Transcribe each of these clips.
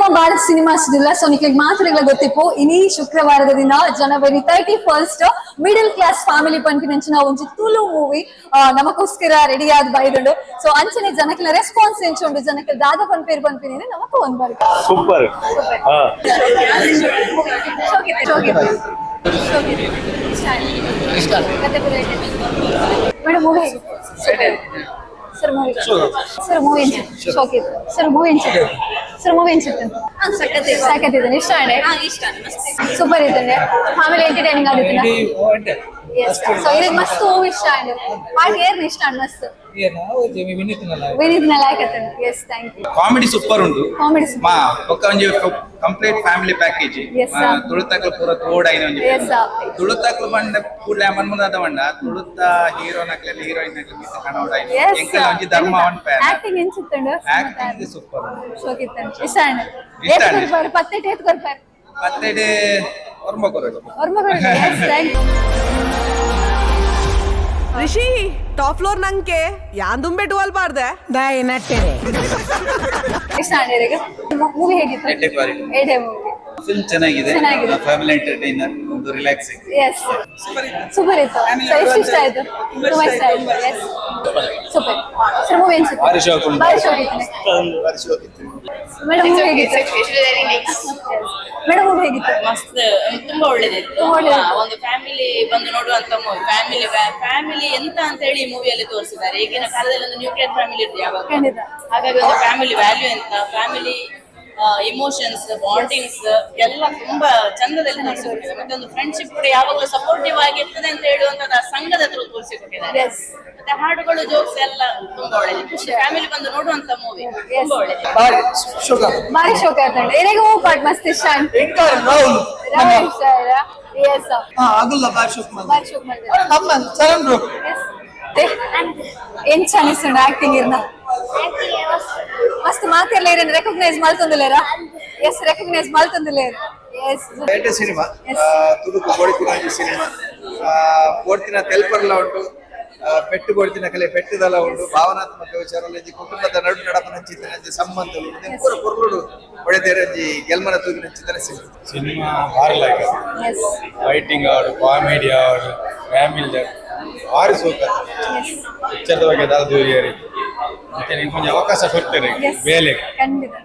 ನಮ್ಮ ಭಾರತ್ ಸಿನಿಮಾಸ್ ಇಲ್ಲ ಸೊ ನಿಮಗೆ ಮಾತ್ರ ಗೊತ್ತಿಪ್ಪು ಇನಿ ಶುಕ್ರವಾರದ ದಿನ ಜನವರಿ 31st ಮಿಡಲ್ ಕ್ಲಾಸ್ ಫ್ಯಾಮಿಲಿ ಪಂಪಿನಂಚಿನ ಒಂಜಿ ತುಳು ಮೂವಿ ನಮಕೋಸ್ಕರ ರೆಡಿ ಆದ್ ಬೈದುಂಡು ಸೊ ಅಂಚನೆ ಜನಕ್ಕೆಲ್ಲ ರೆಸ್ಪಾನ್ಸ್ ಎಂಚುಂಡು ಜನಕ್ಕೆ ದಾದ ಪನ್ಪೇರು ಪನ್ಪಿನೇನೆ ನಮಕ್ ಒಂದ್ ಬರ್ಕ super madam movie sir movie sir movie ಶೋಕ್ ಇತ್ತು ಸರ್ ಮೂವಿ ಸರ್ ಮೂವಿ ಸಾಕತ್ತಿದ್ದಾನೆ ಇಷ್ಟ ಸೂಪರ್ ಇದ್ದಾನೆ ಫ್ಯಾಮಿಲಿ ಎಂಟರ್ಟೈನಿಂಗ್ ಆಗುತ್ತೆ ಸೊ ಇದು ಮಸ್ತ್ ಮೂವಿ ಇಷ್ಟ ಆಯ್ತು ಪಾರ್ಟ್ ಏರ್ನ ಇಷ್ಟ ಮಸ್ತ್ ವಿನೀತ್ ನಲಾಯಕತ್ತನ yes thank you comedy super ಉಂಟು ಕಾಮಿಡಿ ಮಾ ಬೊಕ್ಕ ಒಂಜಿ ಕಂಪ್ಲೀಟ್ ಫ್ಯಾಮಿಲಿ ಪ್ಯಾಕೇಜ್ ತುಳುತಕ್ಲು ಪೂರ ತೋಡ ಐನ ಒಂಜಿ ತುಳುತಕ್ಲು ಬಂಡ ಕೂಡ್ಲೆ ಮನ್ಮುದಾದ ಬಂಡ ತುಳುತ ಹೀರೋ ನಕ್ಲೆ ಹೀರೋಯಿನ್ ನಕ್ಲೆ ಮಿತ ಕಣೋಡ ಎಂಕಲ ಒಂಜಿ ಧರ್ಮ ಒನ್ ಪ್ಯಾನ್ ಆಕ್ಟಿಂಗ್ ಎನ್ಸುತ್ತಂಡು ಆಕ್ಟಿಂಗ್ ಸೂಪರ್ ಶೋಕಿತ್ತಂಡು ಇಷ್ಟ ಆಯ್ತು ಏತ್ ಕೊರ್ಪಾರು ಪತ್ತೆಟ್ ಏತ್ ಕೊರ್ಪಾರು ಪತ್ತೆಟ್ ಒರ್ಮ ಕೊರಡು yes thank you Rishi top floor ನಂಗೆ ಯಾಂದುಂಬೆ ಟುವಲ್ ಪಾರ್ದೆ ಬಾಯ್ ನಟ್ಟೆರೆ ಇಷ್ಟ ಆಗಿದೆ ಮೂವಿ ಹೇಗಿತ್ತು ಏಡೆ ಮೂವಿ ಫಿಲ್ಮ್ ಚೆನ್ನಾಗಿದೆ ಫ್ಯಾಮಿಲಿ ಎಂಟರ್ಟೈನರ್ ಒಂದು ರಿಲ್ಯಾಕ್ಸಿಂಗ್ ಎಸ್ ಸೂಪರ್ ಇತ್ತು ಸೊ ಇಷ್ಟ ಆಯ್ತು ತುಂಬಾ ಇಷ್ಟ ಆಯ್ತು ಎಸ್ ಸೂಪರ್ ಸರ್ ಮೂವಿ ಅನ್ಸುತ್ತೆ ಭಾರಿ ಶೋಕ್ ಇತ್ತು ಮೇಡಮ್ ಮೂವಿ ಹೇಗಿತ್ತು ಮೇಡಮ್ ಮೂವಿ ಹೇಗಿತ್ತು ಮಸ್ತ್ ತುಂಬಾ ಒಳ್ಳೇದಿತ್ತು ಒಂದು ಫ್ಯಾಮಿಲಿ ಬಂದು ನೋಡುವಂತ ಮೂವಿ ಫ್ಯಾಮಿಲಿ ಎಂತ ಅಂತ ಹೇಳಿ ಮೂವಿಯಲ್ಲಿ ತೋರಿಸಿದ್ದಾರೆ ಈಗಿನ ಕಾಲದಲ್ಲಿ ಒಂದು ನ್ಯೂಕ್ಲಿಯರ್ ಫ್ಯಾಮಿಲಿ ಇರುತ್ತೆ ಯಾವಾಗ ಹಾಗಾಗಿ ಒಂದು ಫ್ಯಾಮಿಲಿ ವ್ಯಾಲ್ಯೂ ಎಂತ ಫ್ಯಾಮಿಲಿ ಇಮೋಷನ್ಸ್ ಬಾಂಡಿಂಗ್ಸ್ ಎಲ್ಲ ತುಂಬಾ ಚಂದದಲ್ಲಿ ತೋರಿಸಿಕೊಟ್ಟಿದ್ದಾರೆ ಮತ್ತೆ ಒಂದು ಫ್ರೆಂಡ್ಶಿಪ್ ಕೂಡ ಯಾವಾಗಲೂ ಸಪೋರ್ಟಿವ್ ಆಗಿರ್ತದೆ ಅಂತ ಹೇಳುವಂತದ್ದು ಆ ಸಂಘದ ಹತ್ರ ತೋರಿಸಿಕೊಟ್ಟಿದ್ದಾರೆ ಮತ್ತೆ ಹಾಡುಗಳು ಜೋಕ್ಸ್ ಎಲ್ಲ ತುಂಬಾ ಒಳ್ಳೆದು ಖುಷಿ ಫ್ಯಾಮಿಲಿ ಬಂದು ನೋಡುವಂತ ಮೂವಿ ತುಂಬಾ ಒಳ್ಳೆದು ಭಾರಿ ಶೋಕ ಆಯ್ತು ಏನೇಗೆ ಮೂವ್ ಪಾರ್ಟ್ ಮಸ್ತ್ ಇಷ್ಟ ರಾಹುಲ್ ಸರ್ ಎಸ್ ಭಾರಿ ಶೋಕ್ ಏನ್ ಚೆನ್ನಾಗಿಸ್ತು ಆಕ್ಟಿಂಗ್ ಇರ್ನ ಮಸ್ತ್ ಮಾತೆಲ್ಲ ಇರೇನು ರೆಕಗ್ನೈಸ್ ಮಾಡ್ತಂದಿಲ್ಲೇರ ಎಸ್ ರೆಕಗ್ನೈಸ್ ಮಾಡ್ತಂದಿಲ್ಲೇರ ಎಸ್ ಬೇಟೆ ಸಿನಿಮಾ ತುಡುಕು ಕೊಡ್ತಿನ ಸಿನಿಮಾ ಕೊಡ್ತಿನ ತೆಲ್ಪರ್ಲ ಉಂಟು ಪೆಟ್ಟು ಕೊಡ್ತಿನ ಕಲೆ ಪೆಟ್ಟದಲ್ಲ ಉಂಟು ಭಾವನಾತ್ಮಕ ವಿಚಾರ ಕುಟುಂಬದ ನಡು ನಡಪನ ಚಿಂತನೆ ಸಂಬಂಧಗಳು ಪೂರ ಪೊರ್ಲುಡು ಒಡೆದೇರಂಜಿ ಗೆಲ್ಮನ ತೂಗಿನ ಚಿಂತನೆ ಸಿನಿಮಾ ಭಾರಿ ಲೈಕ್ ಫೈಟಿಂಗ್ ಆಡು ಕಾಮಿಡಿ ಆಡು ಫ್ಯಾಮಿಲಿ ಭಾರಿ ಸೂಪರ್ ಪಿಕ್ಚರ್ದ ಬಗ್ಗೆ ದೂರಿಯರಿ ಮತ್ತೆ ನಿಮ್ಗೆ ಕೊಂಚ ಅವಕಾಶ ಕೊಡ್ತೇನೆ ಬೇಲೆ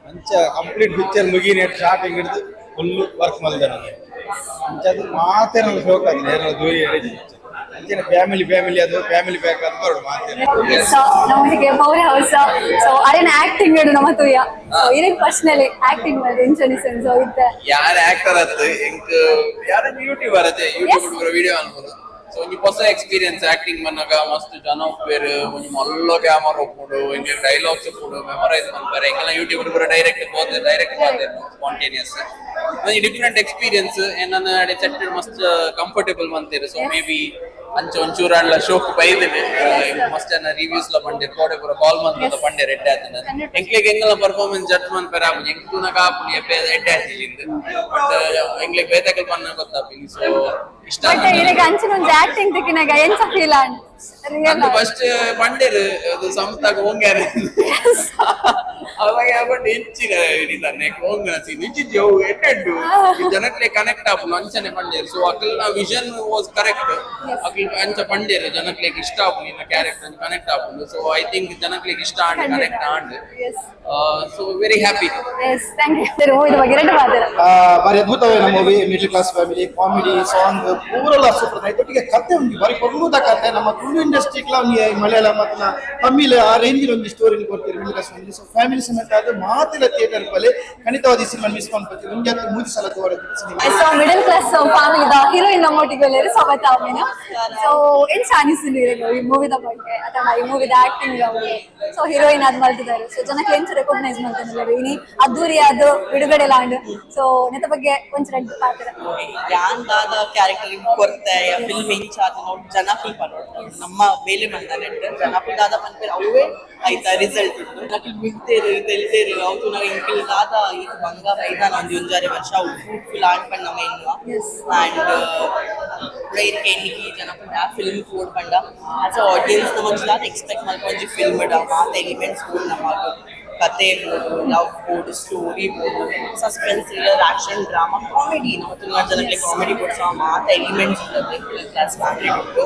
ಅಂಚ ಕಂಪ್ಲೀಟ್ ಪಿಕ್ಚರ್ ಮುಗಿನ ಸ್ಟಾರ್ಟಿಂಗ್ ಹಿಡಿದು ಫುಲ್ ವರ್ಕ್ ಮಾಡಿದೆ ನನಗೆ ಅಂಚದು ಮಾತೇ ನನಗೆ ಶೋಕ ಆಗ್ತದೆ ಏನಾದ್ರು ದೂರಿಯರಿ ಅಂಚೆ ಫ್ಯಾಮಿಲಿ ಅದು ಫ್ಯಾಮಿಲಿ ಪ್ಯಾಕ್ ಅದು ಬರೋದು ಮಾತೇ ನಮಗೆ ಪವರ್ ಹೌಸ್ ಸೊ ಅರೇನ ಆಕ್ಟಿಂಗ್ ಇಡು ನಮ್ಮ ತುಯ್ಯ ಸೊ ಇದಕ್ಕೆ ಪರ್ಸನಲಿ ಆಕ್ಟಿಂಗ್ ಮಾಡಿ ಇನ್ಸೆನ್ಸ್ ಸೊ ಇತ್ತೆ ಯಾರ ಆಕ್ಟರ್ ಅತ್ತು ಎಂಕ್ ಯಾರ ಯೂಟ್ಯೂಬರ್ ಅತ್ತೆ ಯೂಟ್ಯೂಬ್ ವಿಡಿಯೋ ಅನ್ಬೋದು ಸೊ ಒಂಜಿ ಹೊಸ ಎಕ್ಸ್ಪೀರಿಯನ್ಸ್ ಆಕ್ಟಿಂಗ್ ಮನ್ನಾಗ ಮಸ್ತ್ ಜನ ಉಪ್ಪೇರು ಒಂಜಿ ಮಲ್ಲ ಕ್ಯಾಮರಾ ಒಪ್ಪುಡು ಇಂಗ್ಲಿಷ್ ಡೈಲಾಗ್ಸ್ ಒಪ್ಪುಡು ಮೆಮೊರೈಸ್ ಮಾಡ್ತಾರೆ ಎಂಗೆಲ್ಲ ಯೂಟ್ಯೂಬ್ ಪೂರ ಡೈರೆಕ್ಟ್ ಮಾಡ್ತಾರೆ ಸ್ಪಾಂಟೇನಿಯಸ್ ಒಂಜಿ ಡಿಫ್ರೆಂಟ್ ಎಕ್ಸ್ಪೀರಿಯನ್ಸ್ ಏನನ್ನ ಸೆಟ್ ಮಸ್ತ್ ಕಂಫರ್ಟೇಬಲ್ ಮಂತೀರು ಸೊ ಮೇ ಬಿ ಅಂಚ ಒಂಚೂರಲ್ಲ ಶೋಕ್ ಬೈದಿನಿ ಮಸ್ತ್ ಜನ ರಿವ್ಯೂಸ್ ಲ ಪಂಡೇರು ಕೋಡೆ ಪೂರ ಕಾಲ್ ಮಂತ್ ಪಂಡೇರು ಎಡ್ಡೆ ಆತನ ಎಂಕ್ಲೆಗ್ ಎಂಗಲ ಪರ್ಫಾರ್ಮೆನ್ಸ್ ಜಡ್ಜ್ ಮನ್ಪೇರ ಆಪುಜಿ ಎಂಕ್ಲುನ ಕಾಪುನಿ ಎಡ್ಡೆ ಆತಿಲಿಂದ ಬಟ್ ಎಂಕ್ಲೆಗ್ ಬೇತಕಲ್ ಪನ್ನ ಗೊತ್ತಾಪಿನಿ ಸೊ ಇಷ್ಟ ಅಂಚಿನ ಒಂದು ಆಕ್ಟಿಂಗ್ ತೆಕಿನಾಗ ಎಂತ ಫೀಲ್ ಅಂದು ಫಸ್ಟ್ ಪಂಡೇರು ಅದು ಸಮತಾಗ ಹೋಗ್ಯಾರ ಅವಾಗ ಯಾವಟ್ಟು ಹೆಚ್ಚಿನ ಹಿಡಿತಾನೆ ಹೋಗ್ನ ನಿಜ ಎಡ್ಡು ಜನಕ್ಕೆ ಕನೆಕ್ಟ್ ಆಪುನು ಅಂಚನೆ ಪಂಡೇರು ಸೊ ಅಕಲ್ನ ವಿಷನ್ ವಾಸ್ ಕರೆಕ್ಟ್ ಅಕಲ್ ಅಂಚ ಪಂಡೇರು ಜನಕ್ಕೆ ಇಷ್ಟ ಆಪುನು ಇನ್ನ ಕ್ಯಾರೆಕ್ಟರ್ ಕನೆಕ್ಟ್ ಆಪುನು ಸೊ ಐ ಥಿಂಕ್ ಜನಕ್ಕೆ ಇಷ್ಟ and connect and so very happy yes thank you sir movie ಬಗ್ಗೆ ಎರಡು ಮಾತಾಡ ಭಾರಿ ಅದ್ಭುತವಾದ movie middle class family comedy song ಪೂರಲ್ಲ ಸೂಪರ್ ಒಟ್ಟಿಗೆ ಕತೆ ಉಂಟು ಭಾರಿ ಕೊರ್ಲುದ ಕತೆ ನಮ್ಮ ತುಳು ಇಂಡಸ್ಟ್ರಿಕ್ಲ ಒಂದು ಮಲಯಾಳ ಮತ್ತು ತಮಿಳ್ ಆ ರೇಂಜಿನ ಒಂದು ಸ್ಟೋರಿ ಕೊಡ್ತೀರಿ middle class family so family ಸಮೇತ ಅದು ಮಾತಿನ ಥಿಯೇಟರ್ ಬಲ್ಲಿ ಖಂಡಿತವಾದ ಈ ಸಿನಿಮಾ ಮಿಸ್ ಮಾಡ್ಕೊತೀವಿ ಮುಂದೆ 3 ಸಲ ತೋರಿಸಿದ cinema so middle class family the heroine ನಮ್ಮೊಟ್ಟಿಗೆ ಸಮೇತ ಅವನ ಸೊ ಏನ್ ಸಾನಿಸಿರಿ ಈ ಮೂವಿದ ಬಗ್ಗೆ ಅಥವಾ ಈ ಮೂವಿದ ಆಕ್ಟಿಂಗ್ ಸೊ ಹೀರೋಯಿನ್ ಆದ್ ಮಾಡ್ತಿದ್ದಾರೆ ಸೊ ಜನಕ್ಕೆ ಏನ್ ರೆಕಗ್ನೈಸ್ ಮಾಡ್ತಾನಲ್ಲ ಇನಿ ಅದ್ದೂರಿ ಅದು ಬಿಡುಗಡೆ ಲಾಂಡ್ ಸೊ ನೆತ ಬಗ್ಗೆ ಕೊಂಚ ರೆಡ್ ಪಾತ್ರ ಯಾನ್ ದಾದ ಕ್ಯಾರೆಕ್ಟರ್ ಕೊರ್ತೆ ಫಿಲ್ಮ್ ಇಂಚ್ ಆದ ನೋಡ್ ಜನ ಫಿಲ್ ಪರೋಡ್ ನಮ್ಮ ಬೇಲೆ ಮಂದಾನೆ ಜನ ಫಿಲ್ ದಾದ ಪನ್ಪೇರ್ ಅವೇ ಆಯ್ತಾ ರಿಸಲ್ಟ್ ನಕಲ್ ಬಿಡ್ತೇರು ತೆಲ್ತೇರು ಅವತು ನಾವು ಇಂಕಿಲ್ ದಾದ ಇದು ಬಂಗ ಐದಾನ ಒಂದು 1 ವರ್ಷ ಅವು ಫ್ರೂಟ್ಫುಲ್ ಆಂಡ್ ಪಣ್ಣ ಮೇನ್ ಅಂಡ್ ಇದಕ್ಕೆ ಎನ್ನಿಗೆ ಜನ ಫಿಲ್ಮ್ ಕೋಡ್ ಪಂಡ ಆಸ್ ಅ ಆಡಿಯನ್ಸ್ ನಮಗೆ ದಾದ ಎಕ್ಸ್ಪೆಕ್ಟ್ ಮಾಡ್ಕೊಂಡಿ ಫಿಲ್ಮ್ ಡ ಮಾತ ಎಲಿಮೆಂಟ್ಸ್ ಕೂಡ ನಮಗೆ ಕತೆ ಇರ್ಬೋದು, love board, story board, suspense, thriller, action, drama, comedy ನಾವು ತುಂಬ ಜನಕ್ಕೆ ಕಾಮಿಡಿ ಕೊಡ್ಸೋ ಮಾತ ಎಲಿಮೆಂಟ್ಸ್ ಇರ್ತದೆ ಮಿಡಲ್ ಕ್ಲಾಸ್ ಫ್ಯಾಮಿಲಿ ಕೊಟ್ಟು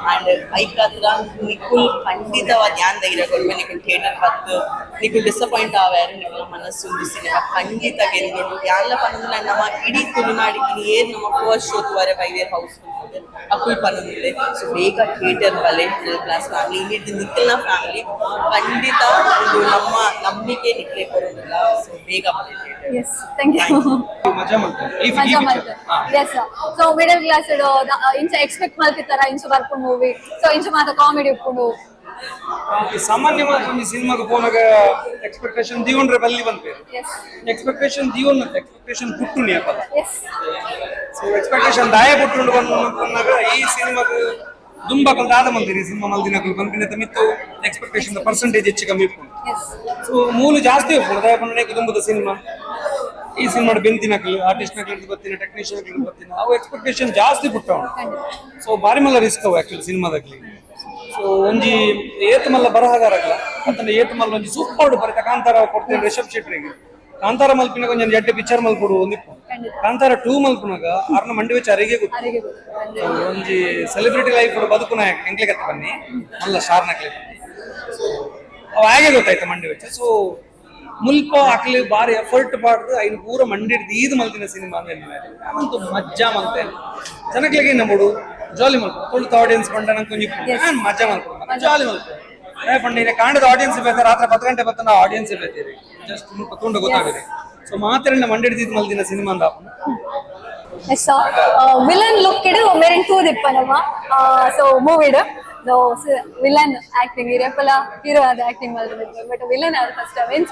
ಆ್ಯಂಡ್ ಐಕ್ ಹತ್ರ ನಿಖುಲ್ ಖಂಡಿತವಾದ ಧ್ಯಾನ್ ಧೈರ್ಯ ಕೊಡ್ಬೇ ನಿಖುಲ್ ಥಿಯೇಟರ್ ಬತ್ತು ನಿಖುಲ್ ಡಿಸಪಾಯಿಂಟ್ ಆವಾರು ನಿಖುಲ್ ಮನಸ್ಸು ಸಿನಿಮಾ ಖಂಡಿತ ಗೆಲ್ಕೊಂಡು ಯಾಲ್ಲ ಪನ್ನೊಂದು ನಮ್ಮ ಇಡೀ ತುಳುನಾಡಿಗೆ ಏನು ನಮ್ಮ ಫಸ್ಟ್ ಶೋ ತುವರೆ ಬೈದೇರ್ ಹೌಸ್ ಅಕ್ಕುಲ್ ಪನ್ನೊಂದಿದೆ ಸೊ ಬೇಗ ಥಿಯೇಟರ್ ಬಲೆ ಮಿಡಲ್ ಕ್ಲಾಸ್ ಫ್ಯಾಮಿಲಿ ಇಲ್ಲಿ ನಿಖಿಲ್ನ ಫ್ಯಾಮಿಲಿ ಖಂಡಿತ ಒಂದು ನಮ್ಮ ನಂಬಿಕೆ ನಿಖಿಲೆ ಬರೋದಿಲ್ಲ ಸೊ ಬೇಗ ಬಲೆ ಥಿಯೇಟರ್. S thank you. ಮಜಾ ಮಾಡ್ತಾರೆ ಮಜಾ ಮಾಡ್ತಾರೆ ಎಸ್. ಸೊ ಮಿಡಲ್ ಕ್ಲಾಸ್ ಇಂಚ ಎಕ್ಸ್ಪೆಕ್ಟ್ ಮಾಡ್ತಿರ್ತಾರ ಇಂಚ ಬರ್ಕೊಂಡು ಮೂವಿ ಸೊ ಇಂಚ ಮಾತ ಕಾಮಿಡಿ ಉಪ್ಪುಂಡು ಸಾಮಾನ್ಯವಾಗಿ ಒಂದು ಸಿನಿಮಾಗೆ ಹೋದಾಗ ಎಕ್ಸ್ಪೆಕ್ಟೇಷನ್ ದಿಯೋನ್ರೆ ಬಲ್ಲಿ ಬಂದ್ಬೇರು ಎಸ್ ಎಕ್ಸ್ಪೆಕ್ಟೇಷನ್ ದಿಯೋನ್ ಅಂತ ಎಕ್ಸ್ಪೆಕ್ಟೇಷನ್ ಪುಟ್ಟುನಿ ಹಾಕಲ್ಲ ಎಸ್ ಸೊ ಎಕ್ಸ್ಪೆಕ್ಟೇಷನ್ ದಾಯ ಪುಟ್ಟುಂಡು ಬಂದಾಗ ಈ ಸಿನಿಮಾಗೆ ದುಂಬ ಕೊಂದು ಆದ ಮಂದಿರಿ ಸಿನಿಮಾ ಮಲ್ದಿನಗಳು ಬಂದಿನ ಮಿತ್ತು ಎಕ್ಸ್ಪೆಕ್ಟೇಷನ್ ಪರ್ಸೆಂಟೇಜ್ ಹೆಚ್ಚು ಕಮ್ಮಿ ಇಪ್ಪುಂಡು ಎಸ್ ಸೊ ಮೂಲು ಜಾಸ್ತಿ ಹೋಗ್ಬೋದು ದಯ ಪಂಡನೆ ಕುಟುಂಬದ ಸಿನಿಮಾ ಈ ಸಿನಿಮಾ ಬೆಂತಿನಕಲು ಆರ್ಟಿಸ್ಟ್ ನಕಲು ಬರ್ತೀನಿ ಟೆಕ್ನಿಷಿಯನ್ ಬರ್ತೀನಿ ಅವು ಎಕ್ಸ್ಪೆಕ್ಟೇಷನ್ ಜಾಸ್ತಿ ಪುಟ್ಟವು ಸೊ ಬಾರಿ ಮಲ್ಲ ರಿಸ್ಕ್ ಅವು ಆಕ್ಚುಲಿ ಸಿನಿಮಾದಾಗ್ಲಿ ಸೊ ಒಂಜಿ ಏತ್ ಮಲ್ಲ ಬರಹಗಾರಲ್ಲ ಅದನ್ನ ಏತ್ ಮಲ್ಲ ಒಂಜಿ ಸೂಪರ್ ಬರೀತಾ ಕಾಂತಾರ ಕೊಡ್ತೇನೆ ರಿಷಬ್ ಶೆಟ್ರಿಗೆ ಕಾಂತಾರ ಮಲ್ಪಿನಾಗ ಒಂಜಿ ಎಡ್ಡೆ ಪಿಕ್ಚರ್ ಮಲ್ಪುಡು ಒಂದಿಪ್ಪು ಕಾಂತಾರ 2 ಮಲ್ಪುನಾಗ ಅರ್ನ ಮಂಡಿ ವೆಚ್ಚ ಅರಿಗೆ ಗೊತ್ತು ಒಂಜಿ ಸೆಲೆಬ್ರಿಟಿ ಲೈಫ್ ಬದುಕುನ ಎಂಕ್ಲೆ ಕತ್ತ ಬನ್ನಿ ಮಲ್ಲ ಸ್ಟಾರ್ ನಕ್ಲೆ ಅವ ಹಾಗೆ ಗೊತ್ತಾಯ್ತು ಮಂಡಿ ವೆಚ್ಚ ಸೊ ಮುಲ್ಪ ಅಕ್ಲಿ ಬಾರಿ ಎಫರ್ಟ್ ಪಾಡ್ದು ಐನು ಪೂರ ಮಂಡಿಡ್ದು ಈದ್ ಮಲ್ತಿನ ಸಿನಿಮಾ ಅವಂತೂ ಮಜ್ಜಾ ಮಲ್ತೇನೆ ಜನಕ್ಲೆಗೆ ನಮ್ಮಡು ಜಾಲಿ ಮಲ್ಪ ತೊಳ್ತ ಆಡಿಯನ್ಸ್ ಪಂಡ ನಂಗೆ ಕೊಂಚ ಮಜಾ ಮಲ್ಪ ಜಾಲಿ ಮಲ್ಪ ಪಂಡ ಕಾಂಡದ ಆಡಿಯನ್ಸ್ ಬೇಕಾದ್ರೆ ರಾತ್ರಿ 10 ಗಂಟೆ ಬತ್ತ ನಾವು ಆಡಿಯನ್ಸ್ ಬೇತೀರಿ ಜಸ್ಟ್ ಮುಲ್ಪ ತುಂಡು ಗೊತ್ತಾಗಿದೆ ಸೊ ಮಾತ್ರ ಮಂಡಿಡ್ದು ಮಲ್ತಿನ ಸಿನಿಮಾ ಅಂದ ಎಸ್ ವಿಲನ್ ಲುಕ್ ಇಡು ಮೇರೆ ತೂದಿಪ್ಪನಮ್ಮ ಸೊ ಮೂವಿಡು ವಿಲನ್ ಆಕ್ಟಿಂಗ್ ಇರಪ್ಪಲ ಹೀರೋ ಆದ ಆಕ್ಟಿಂಗ್ ಮಾಡಿದ್ರು ಬಟ್ ವಿಲನ್ ಆದ ಫಸ್ಟ್ ಟೈಮ್ ಏನ್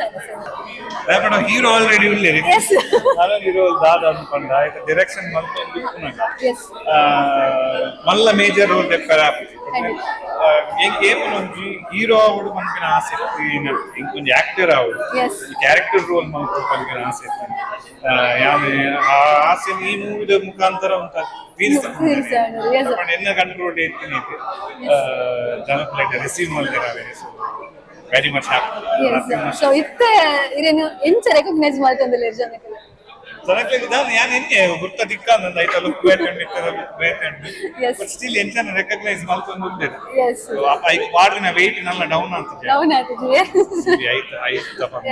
ರೇಪಡ ಹೀರೋ ಆಲ್ರೆಡಿ ಉಳ್ಳೇರಿ ಎಸ್ ನಾನು ಹೀರೋ ದಾದ ಅನ್ಕೊಂಡ ಆಯ್ತು ಡೈರೆಕ್ಷನ್ ಮಲ್ಕೊಂಡು ಎಸ್ ಮಲ್ಲ ಮೇಜರ್ ರೋಲ್ ತೆಪ್ಪರ ಏಪನೊಂಜಿ ಹೀರೋ ಆವಡು ಮನ್ಪಿನ ಆಸೆ ಇಂಕೊಂಜಿ ಆಕ್ಟರ್ ಆವಡು ಕ್ಯಾರೆಕ್ಟರ್ ರೋಲ್ ಮಲ್ಕೊಂಡು ಆಸೆ ಆ ಆಸೆ ಈ ಮೂವಿದ ಮುಖಾಂತರ ಅಂತ ಎನ್ನ ಕಂಟ್ರೋಲ್ ಇರ್ತೀನಿ ಜನಪ್ರಿಯ ರಿಸೀವ್ ಮಾಡ್ತಾರೆ ವೆರಿ ಮಚ್ ಹ್ಯಾಪಿ ಸೊ ಇತ್ತೆ ಇರೇನು ಎಂಚ ರೆಕಗ್ನೈಸ್ ಮಾಡ್ತಂದಿಲ್ಲ ಜನಕ್ಕೆ ಜನಕ್ಕೆ ನಾನು ಎನ್ನೆ ಗುರ್ತ ದಿಕ್ಕ ನಂದು ಐತ ಲುಕ್ ಬಟ್ ಸ್ಟಿಲ್ ಎಂಚನ ರೆಕಗ್ನೈಸ್ ಮಾಡ್ಕೊಂಡು ಉಂಟೇನೆ ಐಕ್ ಪಾಡಿನ ವೆಯ್ಟ್ ನಲ್ಲ ಡೌನ್ ಆಗ್ತದೆ ಡೌನ್ ಆಗ್ತದೆ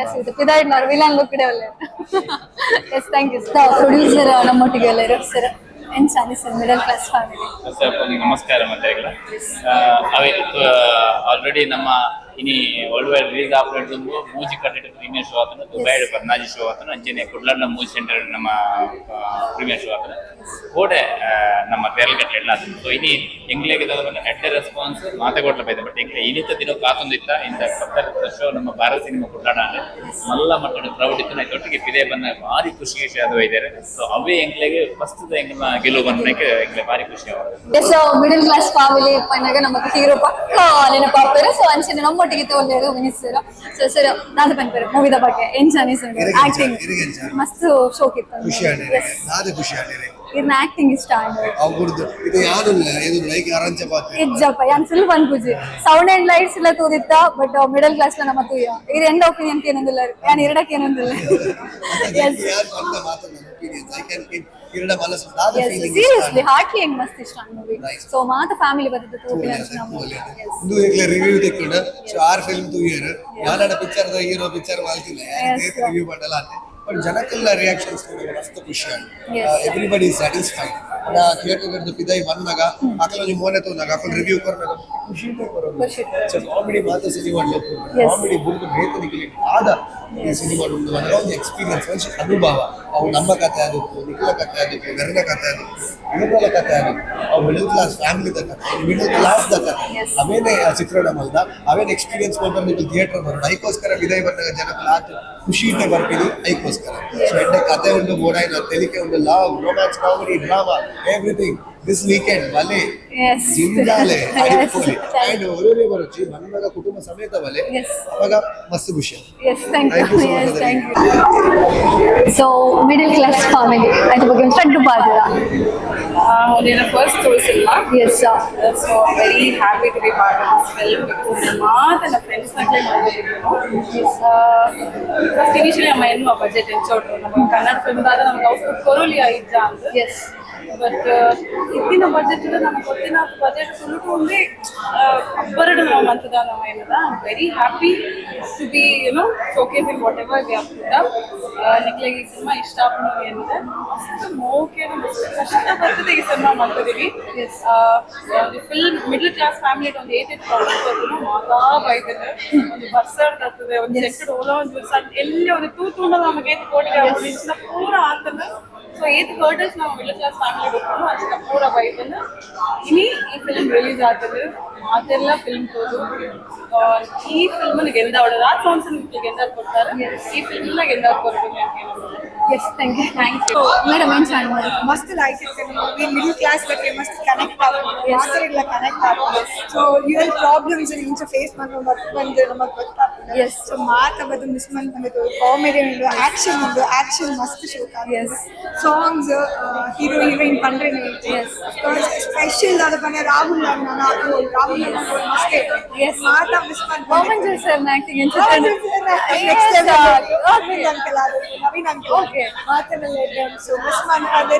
ಎಸ್ ಇದು ಪಿದಾಡ್ ನಾರ್ ವಿಲನ್ ಲುಕ್ ಇಡವಲ್ಲ ಎಸ್ ಥ್ಯಾಂಕ್ ಯು ಪ್ರೊಡ್ಯೂಸರ್ ನಮ್ಮೊಟ್ಟಿಗೆ ಎಲ್ಲರೂ ಸರ್ ಎಂಚ ಅನಿಸ್ತದೆ ಮಿಡಲ್ ಕ್ಲಾಸ್ ಫ್ಯಾಮಿಲಿ ನಮಸ್ಕಾರ ಮಂತ್ರಿಗಳ ಆಲ್ರೆಡಿ ನಮ್ಮ ಇನಿ ವರ್ಲ್ಡ್ ವೈಡ್ ರಿಲೀಸ್ ಆಪರೇಟ್ ಮೂಜಿ ಕಟ್ಟಡ ಪ್ರೀಮಿಯರ್ ಶೋ ಆತನ ದುಬೈ ಬರ್ನಾಜಿ ಶೋ ಆತನ ಅಂಚನೆ ಕುಡ್ಲಾಡ್ನ ಮೂಜಿ ಸೆಂಟರ್ ನಮ್ಮ ಪ್ರೀಮಿಯರ್ ಶೋ ಆತನ ಕೋಡೆ ನಮ್ಮ ಕೇರಳಗಟ್ಟೆ ಎಲ್ಲ ಆತನ ಸೊ ಇನಿ ಎಂಗ್ಲೆಗೆ ಎಡ್ಡೆ ರೆಸ್ಪಾನ್ಸ್ ಮಾತಾಗೊಟ್ಲ ಬೈದೆ ಬಟ್ ಎಂಗ್ಲೆ ಇನಿತ ದಿನ ಕಾತೊಂದಿತ್ತ ಇಂದ ಪತ್ತರ ಶೋ ನಮ್ಮ ಭಾರತ ಸಿನಿಮಾ ಕುಡ್ಲಾಡ ಅಂದ್ರೆ ಮಲ್ಲ ಮಟ್ಟದ ಕ್ರೌಡ್ ಇತ್ತು ನೈತೊಟ್ಟಿಗೆ ಪಿದೆ ಬನ್ನ ಭಾರಿ ಖುಷಿ ಅದು ಇದ್ದಾರೆ ಸೊ ಅವೇ ಎಂಗ್ಲೆಗೆ ಫಸ್ಟ್ ಎಂಗ್ಲ ಗೆಲುವು ಬಂದಕ್ಕೆ ಎಂಗ್ಲೆ ಭಾರಿ ಖುಷಿ ಅವರು ಸೊ ಮಿಡಲ್ ಕ್ಲಾಸ್ ಫ್ಯಾಮಿಲಿ ಪನ್ನಾಗ ನಮಗೆ ಹೀರೋ ಪಕ್ಕ ನೆನಪಾಗ್ತಾರೆ ಸೊ ಅಂಚನೆ ನಮ್ಮ ಒಟ್ಟಿಗೆ ತಗೊಂಡಿರೋ ಮಿನಿಸ್ಟರ್ ಸೊ ಸರ್ ನಾನು ಬಂದ್ಬಾರೆ ಮೂವಿದ ಬಗ್ಗೆ ಎಂಚ ಅನಿಸ್ತದೆ ಆಕ್ಟಿಂಗ್ ಮಸ್ತ್ ಶೋಕ್ ಇತ್ತು ಖುಷಿ ಆಡಿರೆ ನಾದೆ ಖುಷಿ ಆಡಿರೆ ಇದನ್ನ ಆಕ್ಟಿಂಗ್ ಇಷ್ಟ ಆಗಿದೆ ಅವ್ರದ್ದು ಇದು ಯಾರಿಲ್ಲ ಇದು ಲೈಕ್ ಅರಂಚ ಪಾತ್ರ ಇಜ್ಜಪ್ಪ ಯಾನ್ ಸುಲ್ ಬಂದ್ಪುಜಿ ಸೌಂಡ್ ಅಂಡ್ ಲೈಟ್ಸ್ ಎಲ್ಲ ತೋದಿತ್ತ ಬಟ್ ಮಿಡಲ್ ಕ್ಲಾಸ್ ಲ ನಮ್ಮ ತೂಯ ಇದು ಎಂಡ್ ಒಪಿನಿಯನ್ ಏನಂದಿಲ್ಲ ಯಾನ್ ಎರಡಕ್ಕೆ ಏನಂದಿಲ್ಲ ಯಾರು ಬಂದ ಮಾತಾಡ ಒಪಿನಿಯನ್ಸ್ ಐ ಕ್ಯಾನ್ ಇರಡ ಮನಸ್ಸು ನಾದ ಫೀಲಿಂಗ್ ಸೀರಿಯಸ್ಲಿ ಹಾರ್ಟ್ಲಿ ಹೆಂಗ್ ಮಸ್ತ್ ಇಷ್ಟ ಮೂವಿ ಸೊ ಮಾತ ಫ್ಯಾಮಿಲಿ ಬರ್ತದೆ ಒಪಿನಿಯನ್ಸ್ ನಮ್ಮ ಇದು ಏಕಲೆ ರಿವ್ಯೂ ತೆಕ್ಕೊಂಡ ಸೊ ಆರ್ ಫಿಲ್ಮ್ ಟು ಇಯರ್ ಯಾನಡ ಪಿಕ್ಚರ್ ದ ಹೀರೋ ಪಿಕ್ಚರ್ ಮಾಡ್ತಿಲ್ಲ ರಿವ್ಯೂ ಮಾಡಲ್ಲ ಅಂತ ಬಟ್ ಜನಕ್ಕೆಲ್ಲ ರಿಯಾಕ್ಷನ್ಸ್ ಮಸ್ತ್ ಖುಷಿ ಆಗಿ ಎವ್ರಿಬಡಿ ಇಸ್ ಸ್ಯಾಟಿಸ್ಫೈಡ್ ಥಿಯೇಟರ್ ಗಡ್ದು ಪಿದೈ ಬಂದಾಗ ಆಕಲೊಂಜಿ ಮೋನೆ ತೋನಾಗ ಆಕಲ್ ರಿವ್ಯೂ ಕೊರ್ನಾಗ ಖುಷಿ ಕೊರೋದು ಸೊ ಕಾಮಿಡಿ ಮಾತ ಸಿನಿಮಾ ಕಾಮಿಡಿ ಬುರ್ದು ಬೇತ ನಿಖಿಲಿ ಆದ ಈ ಸಿನಿಮಾ ಉಂಟು ಅದರ ಒಂದು ಎಕ್ಸ್ಪೀರಿಯನ್ಸ್ ಒಂದು ಅನುಭವ ಅವು ನಮ್ಮ ಕಥೆ ಆದದ್ದು ನಿಖಿಲ ಕಥೆ ಆದದ್ದು ಗರನ ಕಥೆ ಆದದ್ದು ಇವರ ಕಥೆ ಆದದ್ದು ಅವು ಮಿಡಲ್ ಕ್ಲಾಸ್ ಫ್ಯಾಮಿಲಿದ ಕಥೆ ಮಿಡಲ್ ಕ್ಲಾಸ್ ದ ಕಥೆ ಅವೇನೇ ಚಿತ್ರಣ ಮಲ್ದ ಅವೇನು ಎಕ್ಸ್ಪೀರಿಯನ್ಸ್ ಮಾಡ್ಕೊಂಡು ನೀವು ಥಿಯೇಟರ್ ಬರೋದು ಐಕೋಸ್ಕರ ವಿದಾಯ ಬಂದಾಗ ಜನಕ್ಕೆ ಆತು ಖುಷಿ ಇಟ್ಟೆ ಬರ್ತೀನಿ ಐಕೋಸ್ಕರ ಸೊ ಎಡ್ಡೆ ಕಥೆ ಉಂಟು ಬೋಡಾಯಿನ ತೆಲಿಕೆ ಉಂಟು love romance comedy drama everything this weekend ಬಲೆ ಜಿಂದಾಲೆ ಅಡಿಪೋಲಿ ಅಂಡ್ ಒರೊರೆ ಬರೋಚಿ ಬಂದಾಗ ಕುಟುಂಬ ಸಮೇತ ಬಲೆ ಅವಾಗ ಮಸ್ತ್ ಖುಷಿ yes thank you so middle class family ಅದ್ರ ಬಗ್ಗೆ ಒಂದು ಸಣ್ಣ ಪಾತ್ರ. ಒಂದಿನ ಫಸ್ಟ್ ತೋರಿಸಿಲ್ವಾ? Yes so very happy to be part of this film because ಮಾತನ್ನ ಫ್ರೆಂಡ್ಸ್ ನಲ್ಲೇ ನೋಡಿದ್ರು. ಫಸ್ಟ್ ಇನಿಷಿಯಲಿ ನಮ್ಮ ಏನು ಬಜೆಟ್ ಹೆಚ್ಚೋಟ್ರು ನಮ್ಮ ಕನ್ನಡ ಫಿಲ್ಮ್ದಾಗ ನಮ್ಗೆ ಔಟ್ಪುಟ್ ಕೊರೋಲಿಯಾ ಇದ್ದ ಅಂತ. ಎಸ್ ಬಟ್ ಇತ್ತಿನ ಬಜೆಟ್ ನಮ್ಗೆ ಗೊತ್ತಿನ ಬಜೆಟ್ ಫುಲ್ ఉంది ಅಬ್ಬರಡು ನಾವು ಮಂತದ ನಾವು ಏನದ very happy to be you know showcasing whatever we have put up. ನಿಕ್ಲೆಗೆ ಈ ಸಿನಿಮಾ ಇಷ್ಟ ಆಗ್ಬೋದು ಏನಿದೆ ಮಸ್ತ್ ಮೋಕೆ ಕಷ್ಟ ಬರ್ತದೆ ಈ ಸಿನಿಮಾ ಮಾಡ್ತಿದ್ದೀವಿ. ಫಿಲ್ಮ್ ಮಿಡಲ್ ಕ್ಲಾಸ್ ಫ್ಯಾಮಿಲಿ ಒಂದು ಏಟೇಟ್ ಪ್ರಾಬ್ಲಮ್ ಮಾತಾ ಬೈತದೆ ಒಂದು ಬರ್ಸರ್ ಬರ್ತದೆ ಒಂದು ಸೆಟ್ ಓಲೋ ಒಂದು ಎಲ್ಲಿ ಒಂದು ತೂತುಂಡ ನಮಗೆ ಕೋಟಿ ಪೂರ ಆಗ್ತದೆ. ಸೊ 8 ಹರ್ಡಲ್ಸ್ ನಾವು ಮಿಡಲ್ ಕ್ಲಾಸ್ ಫ್ಯಾಮಿಲಿ ಹೋಗ್ಕೊಂಡು ಅಷ್ಟ ಪೂರ ಬೈತಂದು ಇನಿ ಈ ಫಿಲ್ಮ್ ರಿಲೀಸ್ ಆಗ್ತದೆ ಅದೆಲ್ಲ ಫಿಲ್ಮ್ ತೋದು ಈ ಫಿಲ್ಮ್ ಗೆಂದಾವಳ ರಾಜ್ ಸೌಂಡ್ಸ್ ಗೆಂದಾಡ್ ಕೊಡ್ತಾರೆ ಈ ಫಿಲ್ಮ್ ಗೆಂದಾಡ್ ಕೊಡ್ತಾರೆ. ಎಸ್ ಥ್ಯಾಂಕ್ ಯು ಮೇಡಮ್ ಏನು ಸ್ಟಾರ್ಟ್ ಮಾಡಿ ಮಸ್ತ್ ಆಯ್ತು ಮೂವಿ ಮಿಡಲ್ ಕ್ಲಾಸ್ ಬಗ್ಗೆ ಮಸ್ತ್ ಕನೆಕ್ಟ್ ಆಗ್ಬೋದು ಮಾತಾಡಿಲ್ಲ ಕನೆಕ್ಟ್ ಆಗ್ಬೋದು. ಸೊ ರಿಯಲ್ ಪ್ರಾಬ್ಲಮ್ಸ್ ಇಂಚ ಫೇಸ್ ಬಂದು ನಮಗೆ ಗೊತ್ತಾಗ್ತದೆ. ಎಸ್ ಸೊ ಮಾತಾಡೋದು ಮಿಸ್ ಬಂದಿದ್ದು ಕಾಮಿಡಿ ಉಂಟು ಆಕ್ಷನ್ ಮಸ್ತ್ ಶೋಕ್ ಆಗಿದೆ. ಸಾಂಗ್ಸ್ ಹೀರೋ ಹೀರೋಯಿನ್ ಪಂಡ್ರೆ ಸ್ಪೆಷಲ್ ಅದು ಬನ್ನಿ ರಾಹುಲ್ ಅಣ್ಣ ಮಸ್ತ್ ಎಸ್ ಮಾತಾ ಮಿಸ್ ಗೋಮನ್ sir acting in Naveen uncle ಮಾತನ್ನೆಲ್ಲ ಸೊ ಮಿಸ್ ಮಾಡ್ಕೊಂಡೆ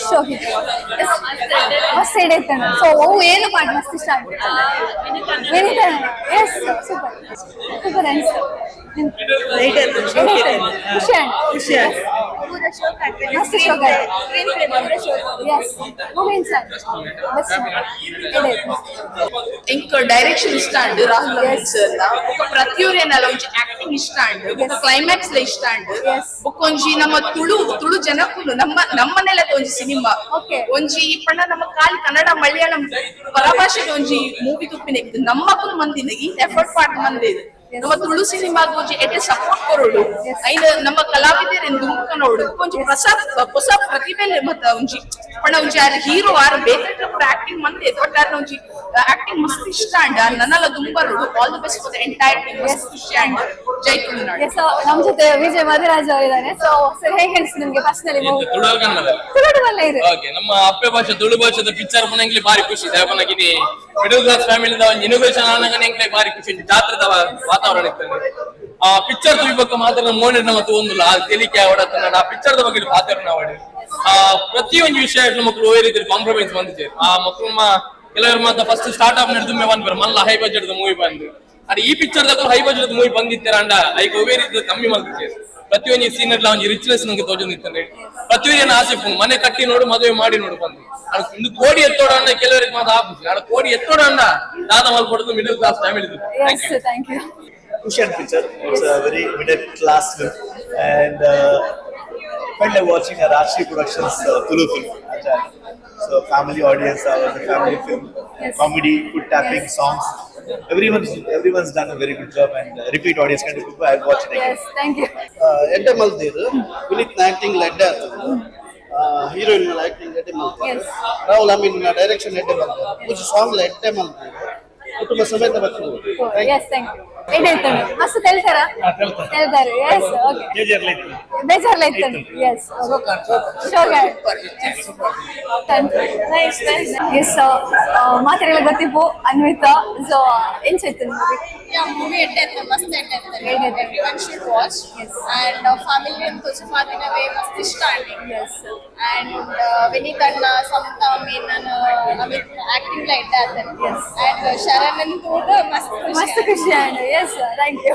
ಶೋಕಿತ್ ಮಸ್ತ್ ಹಿಡಿತಾನೆ. ಸೊ ಅವು ಏನು ಪಾಠ ಮಸ್ತ್ ಇಷ್ಟ ಆಗ್ತದೆ ವಿನಿತಾನೆ. ಎಸ್ ಸೂಪರ್ ಸೂಪರ್ ಅನ್ಸು ಖುಷಿ ಮಸ್ತ್ ಶೋಕ ಎಸ್ ಮೂವಿ ಸರ್ ಬಸ್ ఇంక డైరెక్షన్ ఇష్టా అండి రాహుల్ సార్ ఒక ప్రతియೊರೇನಲ್ಲ ಒಂಜಿ ಆಕ್ಟಿಂಗ್ ಇಷ್ಟ ಅಂಡ್ ఒక ಕ್ಲೈಮ್ಯಾಕ್ಸ್ ಲ ಇಷ್ಟ ಅಂಡ್ ಒಂಜಿ ನಮ್ಮ ತುಳು ಜನಕ್ಕುಲು ನಮ್ಮನೆಲ್ಲ ಒಂಜಿ ಸಿನಿಮಾ ಒಂಜಿ ಇಪ್ಪಣ್ಣ ನಮ್ಮ ಕಾಲಿ ಕನ್ನಡ ಮಲಯಾಳಂ ಪರಭಾಷೆಗೆ ಒಂಜಿ ಮೂವಿ ತುಪ್ಪಿನ ನಮ್ಮಕ್ಕೂ ಮಂದಿನ ಈ ಎಫರ್ಟ್ ಪಾರ್ಟ್ ಮಂದಿ ನಮ್ಮ ತುಳು ಸಿನಿಮಾಗ ಒಂಜಿ ಎಟೆ ಸಪೋರ್ಟ್ ಕೊರೋಡು ಐನ ನಮ್ಮ ಕಲಾವಿದರೆನ್ ದುಂಬುಕನೋಡು ಒಂಜಿ ಹೊಸ ಪ್ರತಿಭೆ ಮತ್ತ ಒಂಜಿ ಪಣ ಒಂಜಿ ಆರ್ ಹೀರೋ ಆರ್ ಬೇಕಾದ್ರೆ ಆಕ್ಟಿಂಗ್ ಮಂದಿ ಎತ್ಕೊಟ್ಟಾರ ಒಂಜಿ ಆಕ್ಟಿಂಗ್ ಮಸ್ತ್ ಇಷ್ಟ ಅಂಡ್ ನನ್ನಲ್ಲ ದುಂಬರೋಡು all the best for the entire team ಮಸ್ತ್ ಖುಷಿ ಅಂಡ್ ಜೈ ತುಳುನಾಡು. ಎಸ್ ನಮ್ಮ ಜೊತೆ ವಿಜಯ್ ಮಧುರಾಜ್ ಅವರಿದ್ದಾರೆ. ಸೊ ಸರ್ ಹೇಗೆ ಅನಿಸ್ತು ನಿಮಗೆ ಪರ್ಸನಲಿ ಮೂವಿ? ತುಳುವಲ್ಲ ಇದೆ ಓಕೆ ನಮ್ಮ ಅಪ್ಪೆ ಭಾಷೆ ತುಳು ಭಾಷೆದ ಪಿಕ್ಚರ್ ಪನಂಗ್ಲಿ ಬಾರಿ ಖುಷಿ ಇದೆ ಪನಗಿನಿ ಮಿಡಲ್ ಕ್ಲಾಸ್ ಫ್ಯಾಮಿಲಿದ ಒಂದು ಇನೋವೇಷನ್ ಆನಗನೆ ಎಂಕ್ಲೆ ಬಾರಿ ಖುಷಿ ಜಾತ್ರದ ವಾತಾವರಣ ಇರ್ತದೆ. ಆ ಪಿಕ್ಚರ್ ತುಯ್ಬಕ್ಕ ಮಾತ್ರ ಮೋನೆ ಮತ್ತು ಒಂದು ತೆಲಿಕೆ ಅವಡತನ ಆ ಪಿಕ್ಚರ್ದ ಬಗ್ಗೆ ಪಾತ್ರ ನಾವಡಿ ಪ್ರತಿಯೊಂದು ವಿಷಯ ಮಕ್ಕಳು ಓಯ್ ರೀತಿ ಕಾಂಪ್ರಮೈಸ್ ಬಂದಿದೆ. ಆ ಮಕ್ಕಳು ಕೆಲವರು ಮಾತ್ರ ಫಸ್ಟ್ ಸ್ಟಾರ್ಟ್ ಅಪ್ ನಡೆದು ಬಂದ್ಬಾರ ಮಲ್ಲ ಹೈ ಬಜೆಟ್ ಮೂವಿ ಬಂದು ಅದೇ ಈ ಪಿಕ್ಚರ್ ಹೈ ಬಜೆಟ್ ಮೂವಿ ಬಂದಿತ್ತರ ಅಂಡ ಐಕ್ ಒವೇ ರೀತಿ ಕಮ್ಮಿ ಮಾಡ್ತಿದ್ದೆ. ಪ್ರತಿಯೊಂದು ಸೀನ್ ಎಲ್ಲ ಒಂದು ರಿಚ್ನೆಸ್ ನಂಗೆ ತೋಜೊಂದಿತ್ತಂದ್ರೆ ಪ್ರತಿಯೊಂದು ಆಸೆ ಮನೆ ಕಟ್ಟಿ ನೋಡು ಮದುವೆ ಮಾಡಿ ನೋಡು ಬಂದು ಇದು ಕೋಡಿ ಎತ್ತೋಡ ಅಂದ ಕೆಲವರಿಗೆ ಮಾತ್ರ ಆಗುತ್ತೆ ನಾನು ಕೋಡಿ ಎತ್ತೋಡ ಅಂದ ದಾದ ಮಾಡ್ಕೊಡೋದು middle class family. Thank you. Kushan picture. It's a very middle class film, and felt like watching a Rajshri Productions Tulu film. So family audience, the family film, comedy, foot tapping, songs. Everyone's done a very good job, and repeat audience kind of people. I'll watch it again. Yes, thank you. Ente Maldiru, Vineet acting led heroine acting led Maldiru. Yes. Rahul Amin direction led Maldiru. Which song led Maldiru. ಕುಟುಂಬ ಸಮೇತ ಬರ್ತೀವಿ. Yes thank you. ಏನಾಯ್ತು ಮಸ್ತ್ ಹೇಳ್ತಾರಾ? ಹೇಳ್ತಾರೆ. Yes okay. ಬೇಜಾರ್ಲ ಇತ್ತು. Yes ಶೋಗಾಡ್. Nice nice. ಎಸ್ ಮಾತಾಡಲ್ಲ ಗೊತ್ತಿಪ್ಪು ಅನ್ವಿತಾ. ಸೊ ಎನ್ಸೈತು ಮೂವಿ? ಯಾ ಮೂವಿ ಎಟ್ಟೈತೆ ಮಸ್ತ್ ಎಟ್ಟೈತೆ. Everyone should watch. And family ಅಂತ కొంచెం ಮಾತಿನವೇ ಮಸ್ತ್ ಇಷ್ಟ ಆಗಿ. ಎಸ್ ಅಂಡ್ ವಿನೀತ್ ಅಣ್ಣ ಸಂತ ಮೇನನ್ ಅಮಿತ್ ಆಕ್ಟಿಂಗ್ ಲ ಇಟ್ಟಾರೆ. ಎಸ್ ಅಂಡ್ ಶರಣ್ ಅಂತ ಮಸ್ತ್ ಖುಷಿ ಆಗಿದೆ. Yes thank you.